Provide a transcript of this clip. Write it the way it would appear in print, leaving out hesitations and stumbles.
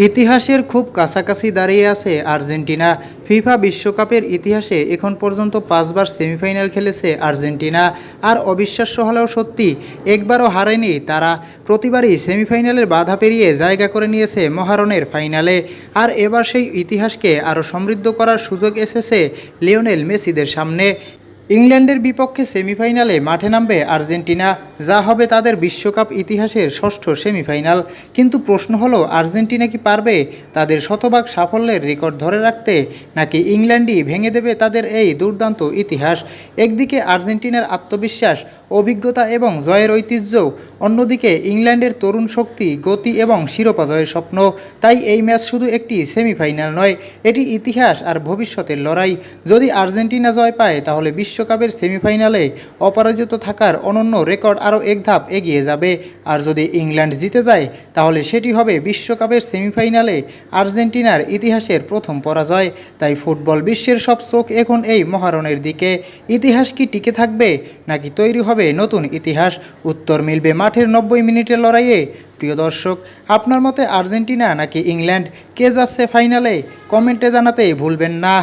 ইতিহাসের খুব কাছাকাছি দাঁড়িয়ে আছে আর্জেন্টিনা। ফিফা বিশ্বকাপের ইতিহাসে এখন পর্যন্ত 5বার সেমিফাইনাল খেলেছে আর্জেন্টিনা। আর অবিশ্বাস্য হলেও সত্যি, একবারও হারেনি তারা। প্রতিবারই সেমিফাইনালের বাধা পেরিয়ে জায়গা করে নিয়েছে মহারণের ফাইনালে। আর এবার সেই ইতিহাসকে আরও সমৃদ্ধ করার সুযোগ এসেছে লিওনেল মেসিদের সামনে। ইংল্যান্ডের বিপক্ষে সেমিফাইনালে মাঠে নামবে আর্জেন্টিনা, যা হবে তাদের বিশ্বকাপ ইতিহাসের ষষ্ঠ সেমিফাইনাল। কিন্তু প্রশ্ন হলো, আর্জেন্টিনা কি পারবে তাদের শতভাগ সাফল্যের রেকর্ড ধরে রাখতে, নাকি ইংল্যান্ডই ভেঙে দেবে তাদের এই দুর্দান্ত ইতিহাস? একদিকে আর্জেন্টিনার আত্মবিশ্বাস, অভিজ্ঞতা এবং জয়ের ঐতিহ্য, অন্যদিকে ইংল্যান্ডের তরুণ শক্তি, গতি এবং শিরোপা জয়ের স্বপ্ন। তাই এই ম্যাচ শুধু একটি সেমিফাইনাল নয়, এটি ইতিহাস আর ভবিষ্যতের লড়াই। যদি আর্জেন্টিনা জয় পায়, তাহলে বিশ্বকাপের সেমিফাইনালে অপরাজিত থাকার অনন্য রেকর্ড আরও এক ধাপ এগিয়ে যাবে। আর যদি ইংল্যান্ড জিতে যায়, তাহলে সেটি হবে বিশ্বকাপের সেমিফাইনালে আর্জেন্টিনার ইতিহাসের প্রথম পরাজয়। তাই ফুটবল বিশ্বের সব চোখ এখন এই মহারণের দিকে। ইতিহাস কি টিকে থাকবে, নাকি তৈরি হবে নতুন ইতিহাস? উত্তর মিলবে মাঠের 90 মিনিটের লড়াইয়ে। প্রিয় দর্শক, আপনার মতে আর্জেন্টিনা নাকি ইংল্যান্ড, কে যাচ্ছে ফাইনালে? কমেন্টে জানাতে ভুলবেন না।